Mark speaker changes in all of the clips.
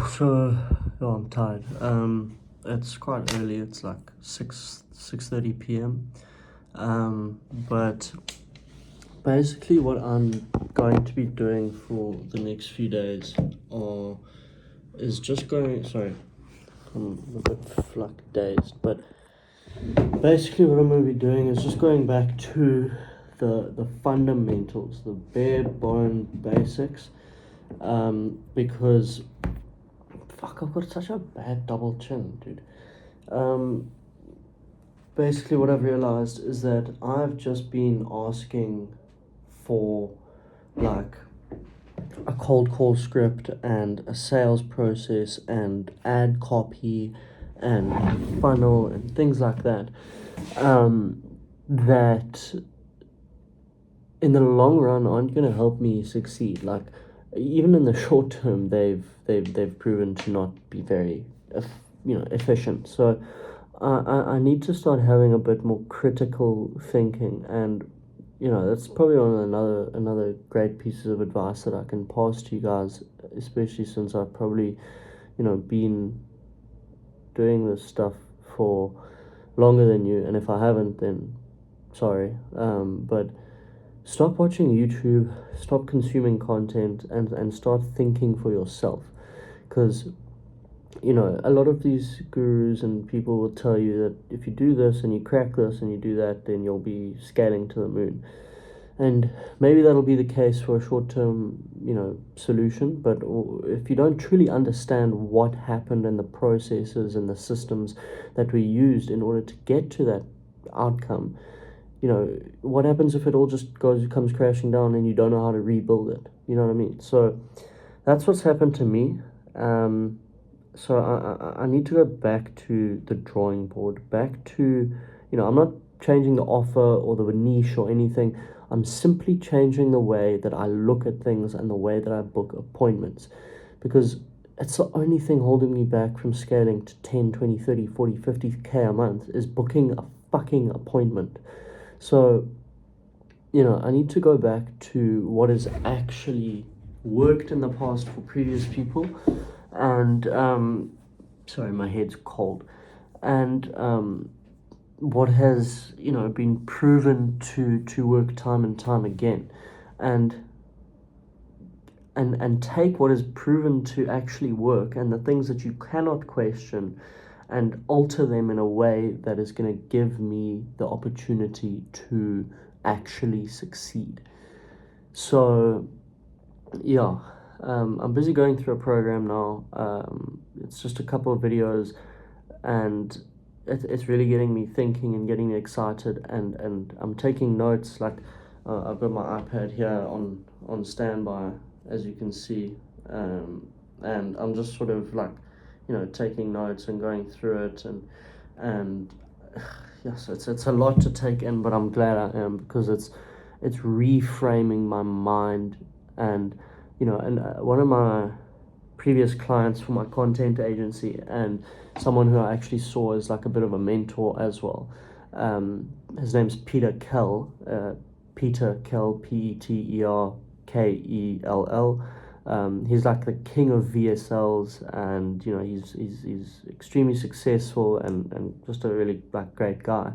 Speaker 1: So, I'm tired. It's quite early. It's like 6:30 p.m. But basically, what I'm going to be doing for the next few days, is just going. Sorry, I'm a bit dazed. But basically, what I'm going to be doing is just going back to the fundamentals, the bare bone basics. Because fuck, I've got such a bad double chin, dude. Basically, what I've realized is that I've just been asking for like a cold call script and a sales process and ad copy and funnel and things like that. That in the long run aren't going to help me succeed. Like, even in the short term, they've proven to not be very efficient. So I need to start having a bit more critical thinking, and that's probably one of another great pieces of advice that I can pass to you guys, especially since I've probably been doing this stuff for longer than you, and if I haven't, then sorry. But stop watching YouTube, stop consuming content, and start thinking for yourself. Because, a lot of these gurus and people will tell you that if you do this and you crack this and you do that, then you'll be scaling to the moon. And maybe that'll be the case for a short-term, solution. But if you don't truly understand what happened and the processes and the systems that we used in order to get to that outcome, what happens if it all just comes crashing down and you don't know how to rebuild it? You know what I mean? So that's what's happened to me. So I need to go back to the drawing board, back to, I'm not changing the offer or the niche or anything. I'm simply changing the way that I look at things and the way that I book appointments, because it's the only thing holding me back from scaling to 10, 20, 30, 40, 50K a month is booking a fucking appointment. So, I need to go back to what has actually worked in the past for previous people. And, sorry, my head's cold. And what has, been proven to work time and time again. And take what is proven to actually work and the things that you cannot question and alter them in a way that is going to give me the opportunity to actually succeed. So, yeah, I'm busy going through a program now. It's just a couple of videos, and it's really getting me thinking and getting me excited, and I'm taking notes. Like, I've got my iPad here on standby, as you can see, and I'm just sort of like, taking notes and going through it, and yes, it's a lot to take in, but I'm glad I am, because it's reframing my mind. And one of my previous clients for my content agency, and someone who I actually saw as like a bit of a mentor as well, his name's Peter Kell, Peter Kell, Peterkell. He's like the king of VSLs, and he's extremely successful and just a really like great guy.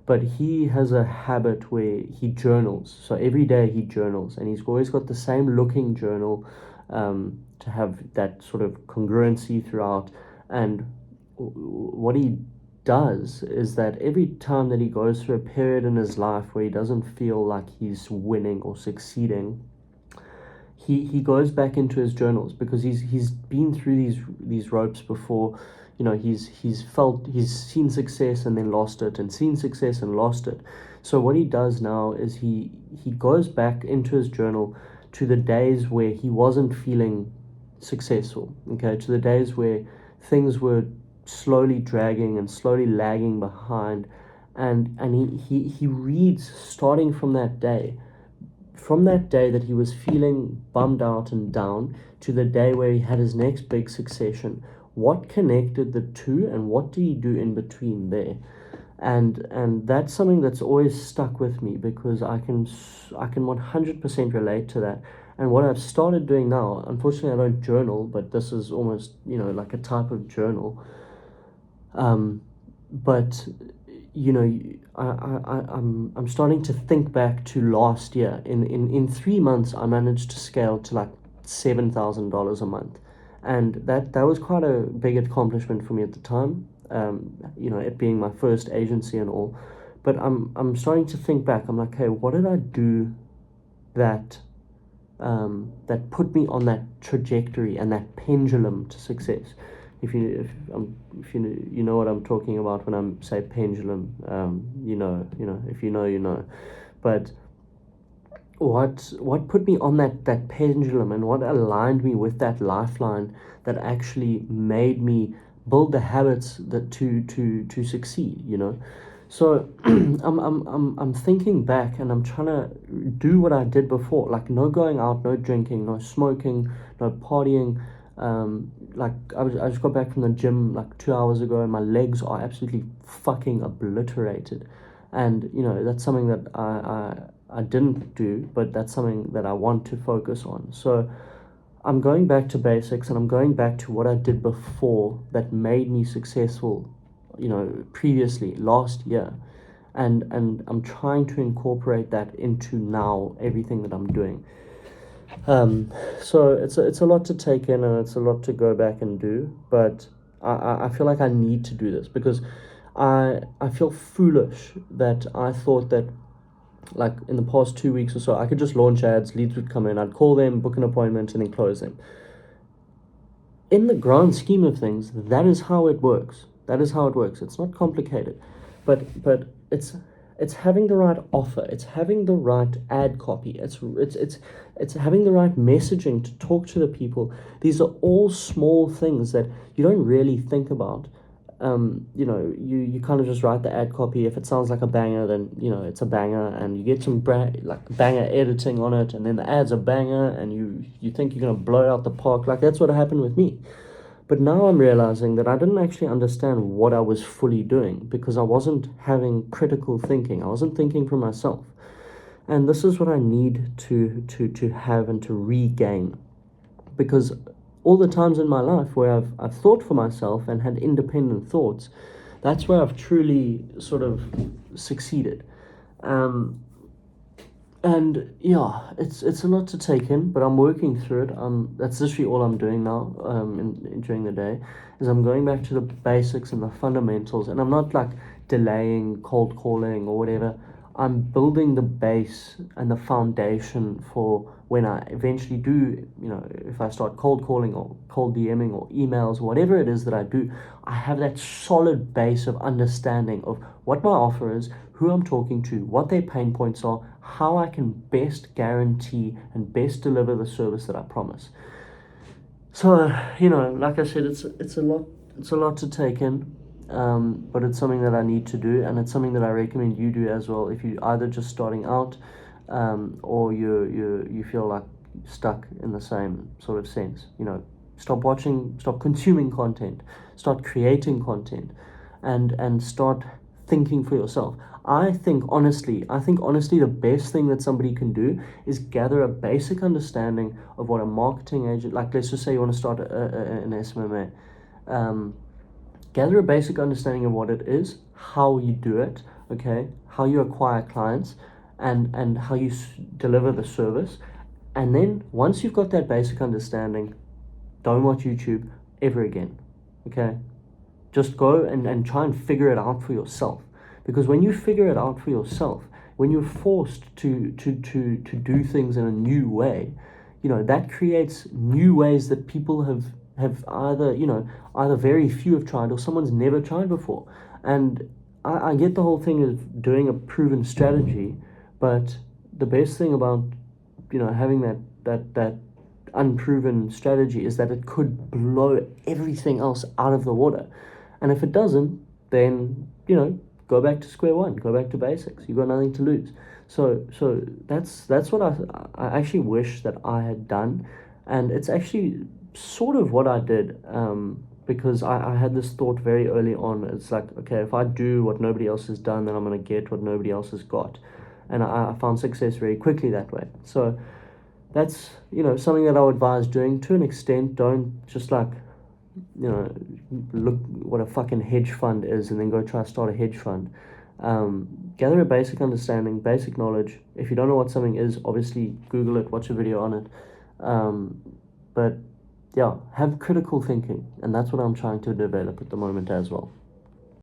Speaker 1: But he has a habit where he journals. So every day he journals, and he's always got the same looking journal, to have that sort of congruency throughout. And what he does is that every time that he goes through a period in his life where he doesn't feel like he's winning or succeeding, he goes back into his journals, because he's been through these ropes before. He's seen success and then lost it, and seen success and lost it. So what he does now is he goes back into his journal to the days where he wasn't feeling successful, okay, to the days where things were slowly dragging and slowly lagging behind, and he reads starting from that day that he was feeling bummed out and down, to the day where he had his next big succession. What connected the two, and what did he do in between there? And that's something that's always stuck with me, because I can 100% relate to that. And what I've started doing now, unfortunately, I don't journal, but this is almost, like a type of journal. But I'm starting to think back to last year. In 3 months, I managed to scale to like $7,000 a month, and that was quite a big accomplishment for me at the time. It being my first agency and all, but I'm starting to think back. I'm like, hey, what did I do that that put me on that trajectory and that pendulum to success? If you know what I'm talking about when I say pendulum, if you know, you know. But what put me on that pendulum, and what aligned me with that lifeline that actually made me build the habits that to succeed, So I'm thinking back, and I'm trying to do what I did before, like no going out, no drinking, no smoking, no partying. Like I just got back from the gym like 2 hours ago, and my legs are absolutely fucking obliterated, and that's something that I didn't do, but that's something that I want to focus on. So I'm going back to basics, and I'm going back to what I did before that made me successful, previously last year, and I'm trying to incorporate that into now everything that I'm doing. So it's a lot to take in, and it's a lot to go back and do, but I feel like I need to do this because I feel foolish that I thought that, like, in the past 2 weeks or so, I could just launch ads, leads would come in, I'd call them, book an appointment, and then close them. In the grand scheme of things, that is how it works. It's not complicated, but it's having the right offer. It's having the right ad copy. It's having the right messaging to talk to the people. These are all small things that you don't really think about. You kind of just write the ad copy. If it sounds like a banger, then it's a banger, and you get some banger editing on it, and then the ad's a banger, and you think you're gonna blow it out the park. Like, that's what happened with me. But now I'm realizing that I didn't actually understand what I was fully doing because I wasn't having critical thinking. I wasn't thinking for myself. And this is what I need to have and to regain. Because all the times in my life where I've thought for myself and had independent thoughts, that's where I've truly sort of succeeded. And yeah, it's a lot to take in, but I'm working through it. That's literally all I'm doing now. During the day, is I'm going back to the basics and the fundamentals, and I'm not like delaying cold calling or whatever. I'm building the base and the foundation for when I eventually do, if I start cold calling or cold DMing or emails, whatever it is that I do, I have that solid base of understanding of what my offer is, who I'm talking to, what their pain points are, how I can best guarantee and best deliver the service that I promise. So, like I said, it's a lot to take in. But it's something that I need to do, and it's something that I recommend you do as well if you're either just starting out, or you feel like stuck in the same sort of sense. Stop consuming content, start creating content, and start thinking for yourself. I think honestly, the best thing that somebody can do is gather a basic understanding of what a marketing agent, like, let's just say you want to start an SMMA. Gather a basic understanding of what it is, how you do it, okay, how you acquire clients, and how you deliver the service. And then once you've got that basic understanding, don't watch YouTube ever again, okay? Just go and try and figure it out for yourself. Because when you figure it out for yourself, when you're forced to do things in a new way, that creates new ways that people have either very few have tried or someone's never tried before. And I get the whole thing of doing a proven strategy, but the best thing about having that unproven strategy is that it could blow everything else out of the water. And if it doesn't, then go back to square one, go back to basics. You've got nothing to lose. So that's what I actually wish that I had done, and it's actually sort of what I did, because I had this thought very early on. It's like, okay, if I do what nobody else has done, then I'm going to get what nobody else has got. And I found success very quickly that way. So that's, something that I would advise doing to an extent. Don't just like, look what a fucking hedge fund is and then go try to start a hedge fund. Gather a basic understanding, basic knowledge. If you don't know what something is, obviously Google it, watch a video on it. But yeah, have critical thinking, and that's what I'm trying to develop at the moment as well.